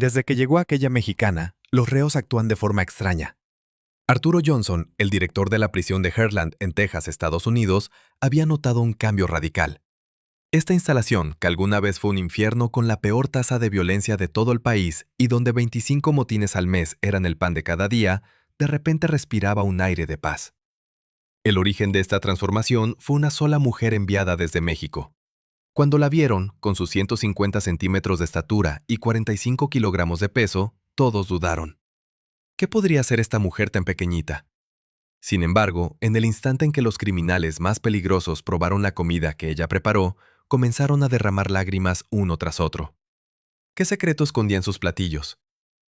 Desde que llegó aquella mexicana, los reos actúan de forma extraña. Arturo Johnson, el director de la prisión de Heartland en Texas, Estados Unidos, había notado un cambio radical. Esta instalación, que alguna vez fue un infierno con la peor tasa de violencia de todo el país y donde 25 motines al mes eran el pan de cada día, de repente respiraba un aire de paz. El origen de esta transformación fue una sola mujer enviada desde México. Cuando la vieron, con sus 150 centímetros de estatura y 45 kilogramos de peso, todos dudaron. ¿Qué podría ser esta mujer tan pequeñita? Sin embargo, en el instante en que los criminales más peligrosos probaron la comida que ella preparó, comenzaron a derramar lágrimas uno tras otro. ¿Qué secreto escondía en sus platillos?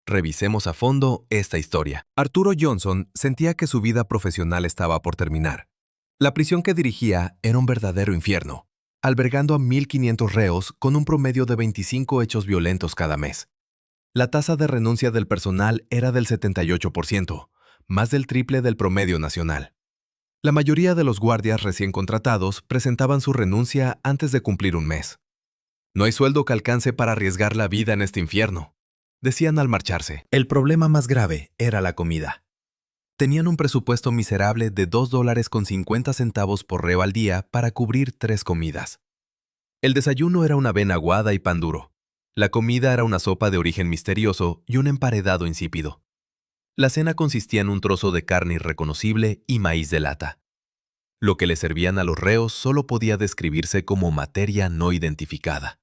Revisemos a fondo esta historia. Arturo Johnson sentía que su vida profesional estaba por terminar. La prisión que dirigía era un verdadero infierno, albergando a 1,500 reos con un promedio de 25 hechos violentos cada mes. La tasa de renuncia del personal era del 78%, más del triple del promedio nacional. La mayoría de los guardias recién contratados presentaban su renuncia antes de cumplir un mes. No hay sueldo que alcance para arriesgar la vida en este infierno, decían al marcharse. El problema más grave era la comida. Tenían un presupuesto miserable de $2.50 por reo al día para cubrir 3 comidas. El desayuno era una avena aguada y pan duro. La comida era una sopa de origen misterioso y un emparedado insípido. La cena consistía en un trozo de carne irreconocible y maíz de lata. Lo que le servían a los reos solo podía describirse como materia no identificada.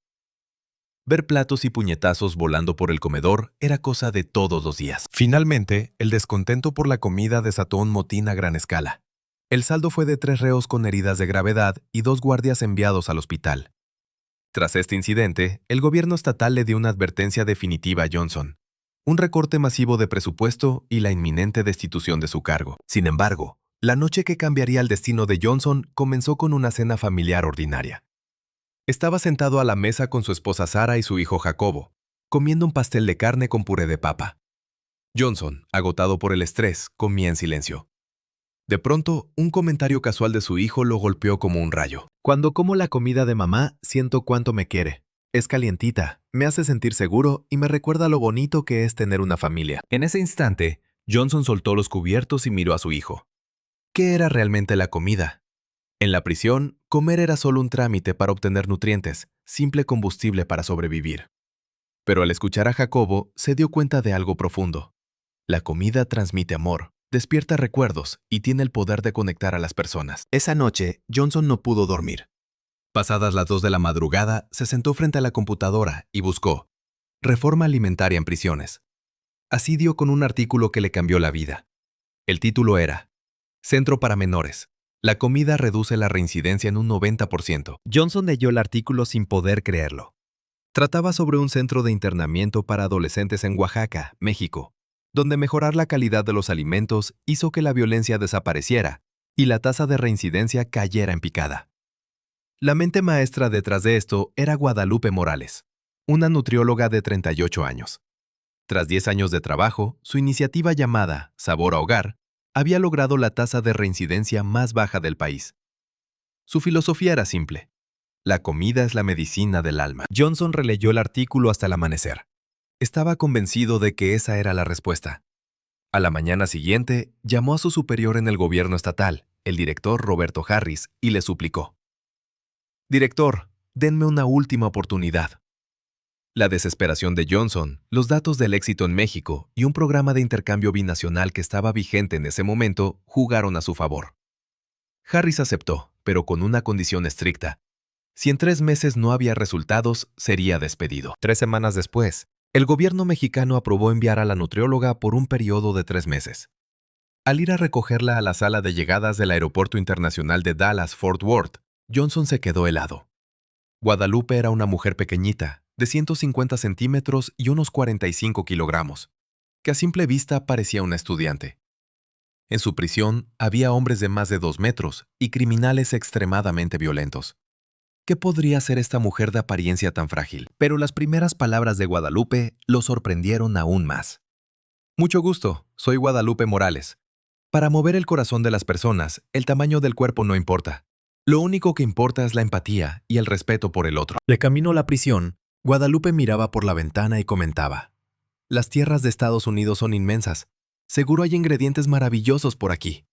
Ver platos y puñetazos volando por el comedor era cosa de todos los días. Finalmente, el descontento por la comida desató un motín a gran escala. El saldo fue de 3 reos con heridas de gravedad y 2 guardias enviados al hospital. Tras este incidente, el gobierno estatal le dio una advertencia definitiva a Johnson, un recorte masivo de presupuesto y la inminente destitución de su cargo. Sin embargo, la noche que cambiaría el destino de Johnson comenzó con una cena familiar ordinaria. Estaba sentado a la mesa con su esposa Sara y su hijo Jacobo, comiendo un pastel de carne con puré de papa. Johnson, agotado por el estrés, comía en silencio. De pronto, un comentario casual de su hijo lo golpeó como un rayo. Cuando como la comida de mamá, siento cuánto me quiere. Es calientita, me hace sentir seguro y me recuerda lo bonito que es tener una familia. En ese instante, Johnson soltó los cubiertos y miró a su hijo. ¿Qué era realmente la comida? En la prisión, comer era solo un trámite para obtener nutrientes, simple combustible para sobrevivir. Pero al escuchar a Jacobo, se dio cuenta de algo profundo. La comida transmite amor, despierta recuerdos y tiene el poder de conectar a las personas. Esa noche, Johnson no pudo dormir. Pasadas las 2 de la madrugada, se sentó frente a la computadora y buscó Reforma alimentaria en prisiones. Así dio con un artículo que le cambió la vida. El título era Centro para menores. La comida reduce la reincidencia en un 90%. Johnson leyó el artículo sin poder creerlo. Trataba sobre un centro de internamiento para adolescentes en Oaxaca, México, donde mejorar la calidad de los alimentos hizo que la violencia desapareciera y la tasa de reincidencia cayera en picada. La mente maestra detrás de esto era Guadalupe Morales, una nutrióloga de 38 años. Tras 10 años de trabajo, su iniciativa llamada Sabor a Hogar había logrado la tasa de reincidencia más baja del país. Su filosofía era simple. La comida es la medicina del alma. Johnson releyó el artículo hasta el amanecer. Estaba convencido de que esa era la respuesta. A la mañana siguiente, llamó a su superior en el gobierno estatal, el director Roberto Harris, y le suplicó: «Director, denme una última oportunidad». La desesperación de Johnson, los datos del éxito en México y un programa de intercambio binacional que estaba vigente en ese momento jugaron a su favor. Harris aceptó, pero con una condición estricta. Si en 3 meses no había resultados, sería despedido. 3 semanas después, el gobierno mexicano aprobó enviar a la nutrióloga por un periodo de 3 meses. Al ir a recogerla a la sala de llegadas del Aeropuerto Internacional de Dallas-Fort Worth, Johnson se quedó helado. Guadalupe era una mujer pequeñita, de 150 centímetros y unos 45 kilogramos, que a simple vista parecía una estudiante. En su prisión había hombres de más de 2 metros y criminales extremadamente violentos. ¿Qué podría ser esta mujer de apariencia tan frágil? Pero las primeras palabras de Guadalupe lo sorprendieron aún más. Mucho gusto, soy Guadalupe Morales. Para mover el corazón de las personas, el tamaño del cuerpo no importa. Lo único que importa es la empatía y el respeto por el otro. De camino a la prisión, Guadalupe miraba por la ventana y comentaba: Las tierras de Estados Unidos son inmensas. Seguro hay ingredientes maravillosos por aquí.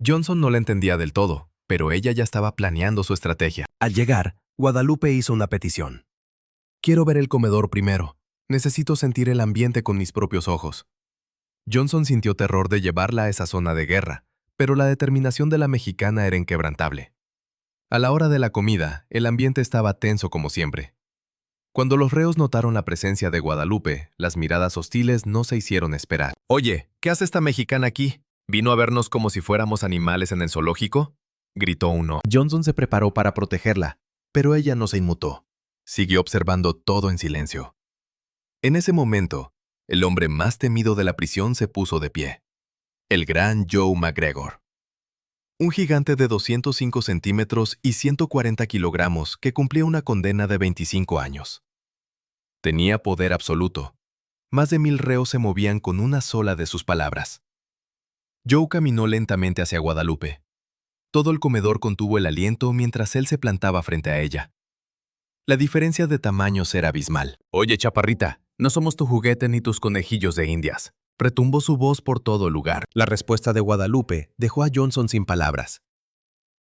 Johnson no la entendía del todo, pero ella ya estaba planeando su estrategia. Al llegar, Guadalupe hizo una petición. Quiero ver el comedor primero. Necesito sentir el ambiente con mis propios ojos. Johnson sintió terror de llevarla a esa zona de guerra, pero la determinación de la mexicana era inquebrantable. A la hora de la comida, el ambiente estaba tenso como siempre. Cuando los reos notaron la presencia de Guadalupe, las miradas hostiles no se hicieron esperar. «Oye, ¿qué hace esta mexicana aquí? ¿Vino a vernos como si fuéramos animales en el zoológico?», gritó uno. Johnson se preparó para protegerla, pero ella no se inmutó. Siguió observando todo en silencio. En ese momento, el hombre más temido de la prisión se puso de pie. El gran Joe McGregor. Un gigante de 205 centímetros y 140 kilogramos que cumplía una condena de 25 años. Tenía poder absoluto. Más de 1000 reos se movían con una sola de sus palabras. Joe caminó lentamente hacia Guadalupe. Todo el comedor contuvo el aliento mientras él se plantaba frente a ella. La diferencia de tamaños era abismal. «Oye, chaparrita, no somos tu juguete ni tus conejillos de indias», retumbó su voz por todo el lugar. La respuesta de Guadalupe dejó a Johnson sin palabras.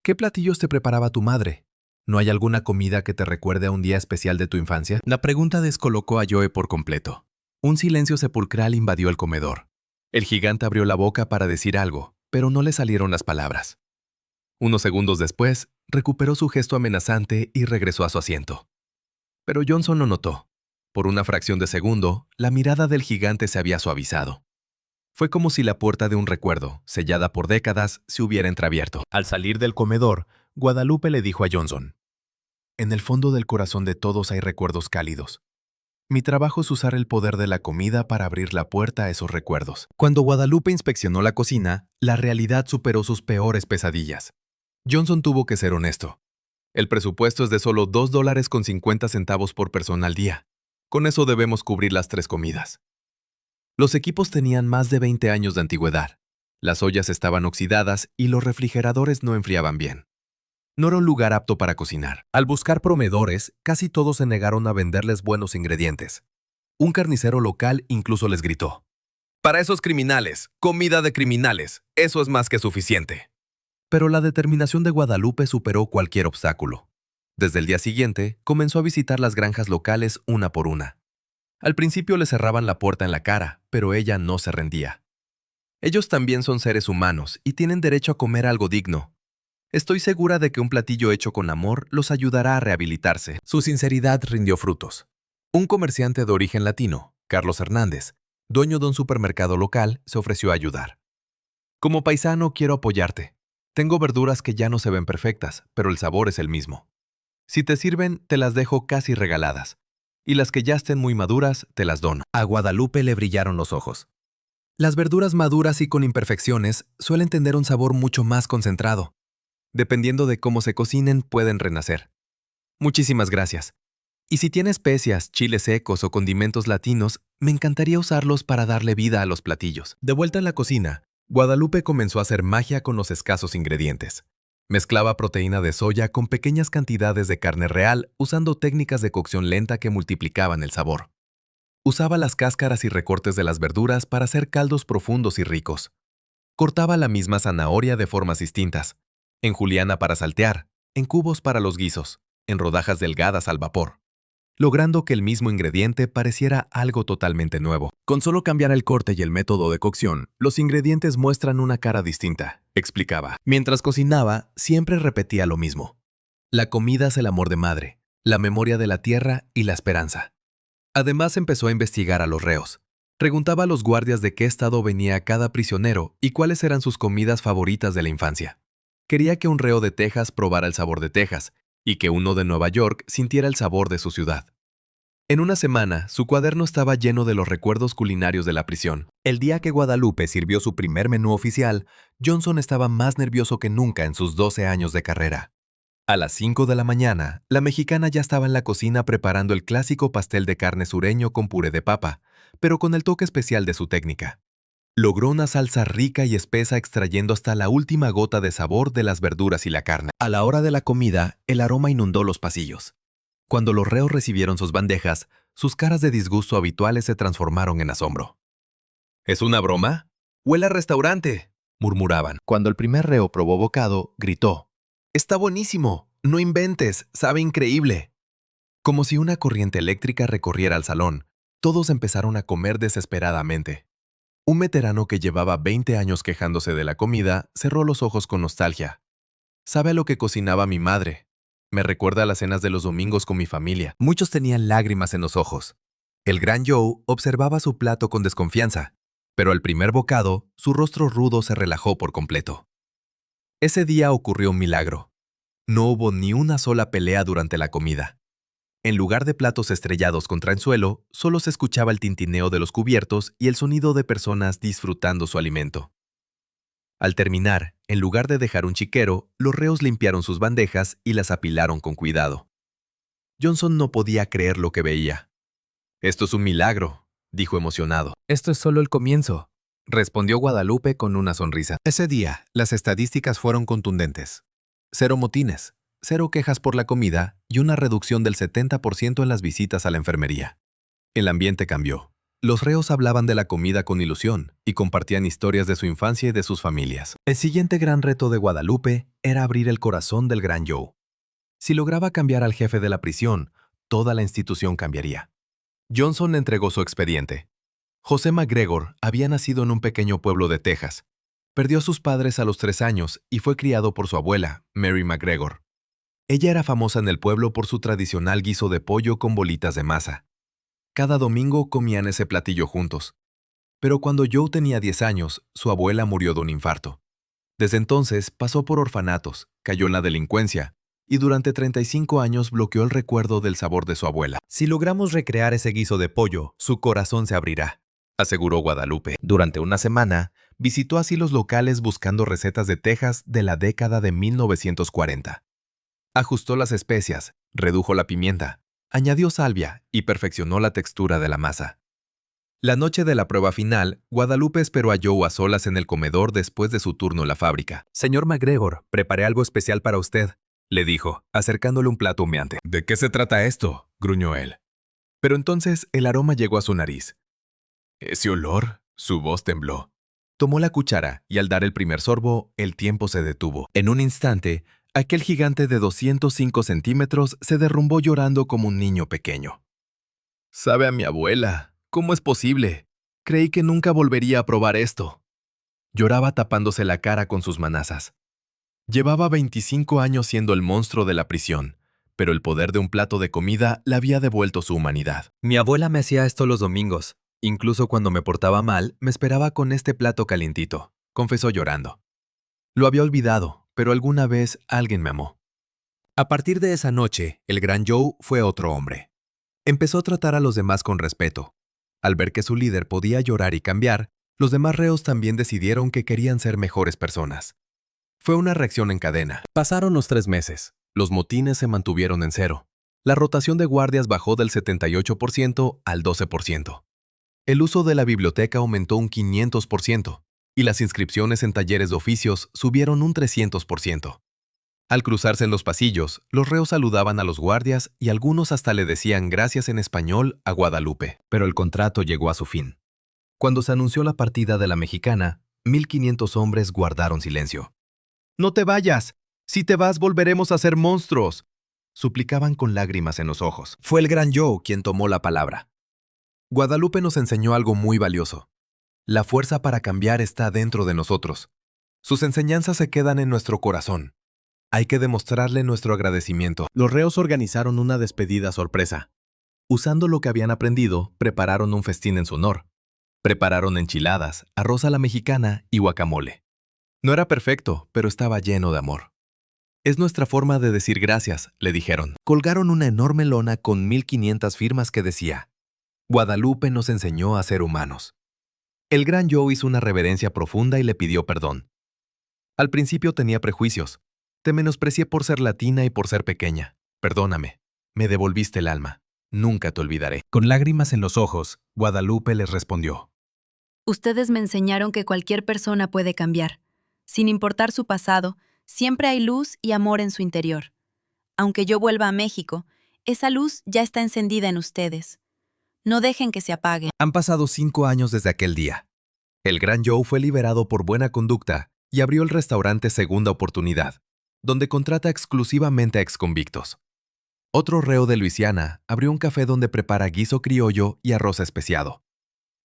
«¿Qué platillos te preparaba tu madre? ¿No hay alguna comida que te recuerde a un día especial de tu infancia?». La pregunta descolocó a Joe por completo. Un silencio sepulcral invadió el comedor. El gigante abrió la boca para decir algo, pero no le salieron las palabras. Unos segundos después, recuperó su gesto amenazante y regresó a su asiento. Pero Johnson lo notó. Por una fracción de segundo, la mirada del gigante se había suavizado. Fue como si la puerta de un recuerdo, sellada por décadas, se hubiera entreabierto. Al salir del comedor, Guadalupe le dijo a Johnson: «En el fondo del corazón de todos hay recuerdos cálidos. Mi trabajo es usar el poder de la comida para abrir la puerta a esos recuerdos». Cuando Guadalupe inspeccionó la cocina, la realidad superó sus peores pesadillas. Johnson tuvo que ser honesto. El presupuesto es de solo $2.50 por persona al día. Con eso debemos cubrir las 3 comidas. Los equipos tenían más de 20 años de antigüedad. Las ollas estaban oxidadas y los refrigeradores no enfriaban bien. No era un lugar apto para cocinar. Al buscar proveedores, casi todos se negaron a venderles buenos ingredientes. Un carnicero local incluso les gritó: «Para esos criminales, comida de criminales, eso es más que suficiente». Pero la determinación de Guadalupe superó cualquier obstáculo. Desde el día siguiente, comenzó a visitar las granjas locales una por una. Al principio le cerraban la puerta en la cara, pero ella no se rendía. «Ellos también son seres humanos y tienen derecho a comer algo digno. Estoy segura de que un platillo hecho con amor los ayudará a rehabilitarse». Su sinceridad rindió frutos. Un comerciante de origen latino, Carlos Hernández, dueño de un supermercado local, se ofreció a ayudar. «Como paisano quiero apoyarte. Tengo verduras que ya no se ven perfectas, pero el sabor es el mismo. Si te sirven, te las dejo casi regaladas. Y las que ya estén muy maduras, te las dono». A Guadalupe le brillaron los ojos. Las verduras maduras y con imperfecciones suelen tener un sabor mucho más concentrado. Dependiendo de cómo se cocinen, pueden renacer. Muchísimas gracias. Y si tiene especias, chiles secos o condimentos latinos, me encantaría usarlos para darle vida a los platillos. De vuelta en la cocina, Guadalupe comenzó a hacer magia con los escasos ingredientes. Mezclaba proteína de soya con pequeñas cantidades de carne real usando técnicas de cocción lenta que multiplicaban el sabor. Usaba las cáscaras y recortes de las verduras para hacer caldos profundos y ricos. Cortaba la misma zanahoria de formas distintas, en juliana para saltear, en cubos para los guisos, en rodajas delgadas al vapor, logrando que el mismo ingrediente pareciera algo totalmente nuevo. Con solo cambiar el corte y el método de cocción, los ingredientes muestran una cara distinta, explicaba. Mientras cocinaba, siempre repetía lo mismo. La comida es el amor de madre, la memoria de la tierra y la esperanza. Además empezó a investigar a los reos. Preguntaba a los guardias de qué estado venía cada prisionero y cuáles eran sus comidas favoritas de la infancia. Quería que un reo de Texas probara el sabor de Texas y que uno de Nueva York sintiera el sabor de su ciudad. En una semana, su cuaderno estaba lleno de los recuerdos culinarios de la prisión. El día que Guadalupe sirvió su primer menú oficial, Johnson estaba más nervioso que nunca en sus 12 años de carrera. A las 5 de la mañana, la mexicana ya estaba en la cocina preparando el clásico pastel de carne sureño con puré de papa, pero con el toque especial de su técnica. Logró una salsa rica y espesa extrayendo hasta la última gota de sabor de las verduras y la carne. A la hora de la comida, el aroma inundó los pasillos. Cuando los reos recibieron sus bandejas, sus caras de disgusto habituales se transformaron en asombro. ¿Es una broma? ¡Huele a restaurante!, murmuraban. Cuando el primer reo probó bocado, gritó: ¡Está buenísimo! ¡No inventes! ¡Sabe increíble! Como si una corriente eléctrica recorriera el salón, todos empezaron a comer desesperadamente. Un veterano que llevaba 20 años quejándose de la comida cerró los ojos con nostalgia. «Sabe a lo que cocinaba mi madre. Me recuerda a las cenas de los domingos con mi familia». Muchos tenían lágrimas en los ojos. El gran Joe observaba su plato con desconfianza, pero al primer bocado, su rostro rudo se relajó por completo. Ese día ocurrió un milagro. No hubo ni una sola pelea durante la comida. En lugar de platos estrellados contra el suelo, solo se escuchaba el tintineo de los cubiertos y el sonido de personas disfrutando su alimento. Al terminar, en lugar de dejar un chiquero, los reos limpiaron sus bandejas y las apilaron con cuidado. Johnson no podía creer lo que veía. «Esto es un milagro», dijo emocionado. «Esto es solo el comienzo», respondió Guadalupe con una sonrisa. Ese día, las estadísticas fueron contundentes. 0 motines, 0 quejas por la comida y una reducción del 70% en las visitas a la enfermería. El ambiente cambió. Los reos hablaban de la comida con ilusión y compartían historias de su infancia y de sus familias. El siguiente gran reto de Guadalupe era abrir el corazón del gran Joe. Si lograba cambiar al jefe de la prisión, toda la institución cambiaría. Johnson entregó su expediente. José McGregor había nacido en un pequeño pueblo de Texas. Perdió a sus padres a los 3 años y fue criado por su abuela, Mary McGregor. Ella era famosa en el pueblo por su tradicional guiso de pollo con bolitas de masa. Cada domingo comían ese platillo juntos. Pero cuando Joe tenía 10 años, su abuela murió de un infarto. Desde entonces pasó por orfanatos, cayó en la delincuencia y durante 35 años bloqueó el recuerdo del sabor de su abuela. «Si logramos recrear ese guiso de pollo, su corazón se abrirá», aseguró Guadalupe. Durante una semana, visitó asilos locales buscando recetas de Texas de la década de 1940. Ajustó las especias, redujo la pimienta, añadió salvia y perfeccionó la textura de la masa. La noche de la prueba final, Guadalupe esperó a Joe a solas en el comedor después de su turno en la fábrica. «Señor McGregor, preparé algo especial para usted», le dijo, acercándole un plato humeante. «¿De qué se trata esto?», gruñó él. Pero entonces el aroma llegó a su nariz. «¿Ese olor?», su voz tembló. Tomó la cuchara y al dar el primer sorbo, el tiempo se detuvo. En un instante, aquel gigante de 205 centímetros se derrumbó llorando como un niño pequeño. «Sabe a mi abuela. ¿Cómo es posible? Creí que nunca volvería a probar esto». Lloraba tapándose la cara con sus manazas. Llevaba 25 años siendo el monstruo de la prisión, pero el poder de un plato de comida le había devuelto su humanidad. «Mi abuela me hacía esto los domingos. Incluso cuando me portaba mal, me esperaba con este plato calientito», confesó llorando. Lo había olvidado, pero alguna vez alguien me amó. A partir de esa noche, el gran Joe fue otro hombre. Empezó a tratar a los demás con respeto. Al ver que su líder podía llorar y cambiar, los demás reos también decidieron que querían ser mejores personas. Fue una reacción en cadena. Pasaron los 3 meses. Los motines se mantuvieron en 0. La rotación de guardias bajó del 78% al 12%. El uso de la biblioteca aumentó un 500%. Y las inscripciones en talleres de oficios subieron un 300%. Al cruzarse en los pasillos, los reos saludaban a los guardias y algunos hasta le decían gracias en español a Guadalupe. Pero el contrato llegó a su fin. Cuando se anunció la partida de la mexicana, 1,500 hombres guardaron silencio. «¡No te vayas! Si te vas, volveremos a ser monstruos», suplicaban con lágrimas en los ojos. Fue el gran Joe quien tomó la palabra. Guadalupe nos enseñó algo muy valioso. La fuerza para cambiar está dentro de nosotros. Sus enseñanzas se quedan en nuestro corazón. Hay que demostrarle nuestro agradecimiento. Los reos organizaron una despedida sorpresa. Usando lo que habían aprendido, prepararon un festín en su honor. Prepararon enchiladas, arroz a la mexicana y guacamole. No era perfecto, pero estaba lleno de amor. «Es nuestra forma de decir gracias», le dijeron. Colgaron una enorme lona con 1,500 firmas que decía: «Guadalupe nos enseñó a ser humanos». El gran Joe hizo una reverencia profunda y le pidió perdón. Al principio tenía prejuicios. «Te menosprecié por ser latina y por ser pequeña. Perdóname. Me devolviste el alma. Nunca te olvidaré». Con lágrimas en los ojos, Guadalupe les respondió: Ustedes me enseñaron que cualquier persona puede cambiar. Sin importar su pasado, siempre hay luz y amor en su interior. Aunque yo vuelva a México, esa luz ya está encendida en ustedes. No dejen que se apague. Han pasado 5 años desde aquel día. El gran Joe fue liberado por buena conducta y abrió el restaurante Segunda Oportunidad, donde contrata exclusivamente a exconvictos. Otro reo de Luisiana abrió un café donde prepara guiso criollo y arroz especiado.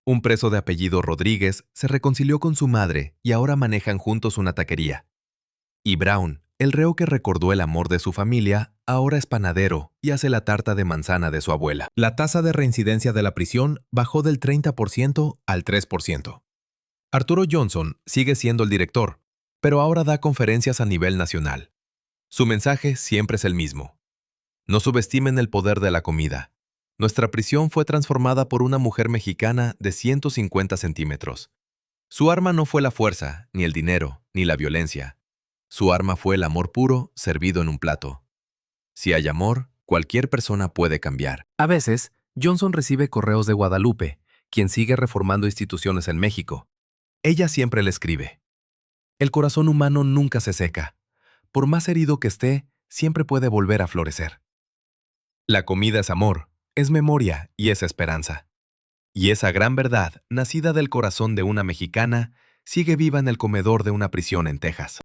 Un preso de apellido Rodríguez se reconcilió con su madre y ahora manejan juntos una taquería. Y Brown, el reo que recordó el amor de su familia, ahora es panadero y hace la tarta de manzana de su abuela. La tasa de reincidencia de la prisión bajó del 30% al 3%. Arturo Johnson sigue siendo el director, pero ahora da conferencias a nivel nacional. Su mensaje siempre es el mismo. No subestimen el poder de la comida. Nuestra prisión fue transformada por una mujer mexicana de 150 centímetros. Su arma no fue la fuerza, ni el dinero, ni la violencia. Su arma fue el amor puro servido en un plato. Si hay amor, cualquier persona puede cambiar. A veces, Johnson recibe correos de Guadalupe, quien sigue reformando instituciones en México. Ella siempre le escribe: el corazón humano nunca se seca. Por más herido que esté, siempre puede volver a florecer. La comida es amor, es memoria y es esperanza. Y esa gran verdad, nacida del corazón de una mexicana, sigue viva en el comedor de una prisión en Texas.